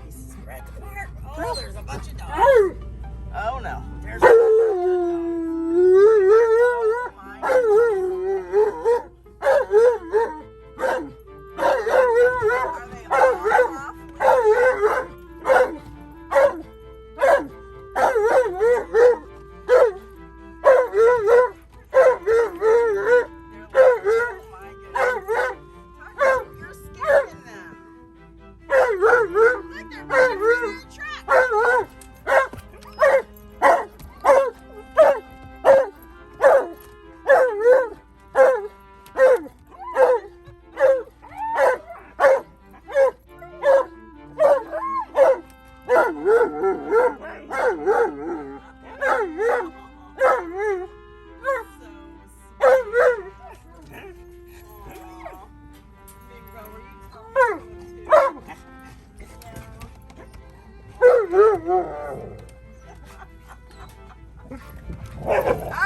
He's spread apart. Oh, there's a bunch of dogs. Oh no, there's a bunch of dogs. Are they all off?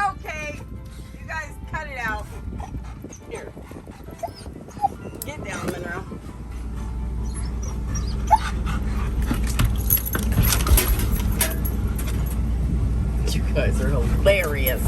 Okay, you guys cut it out. Here. Get down, Monroe. You guys are hilarious.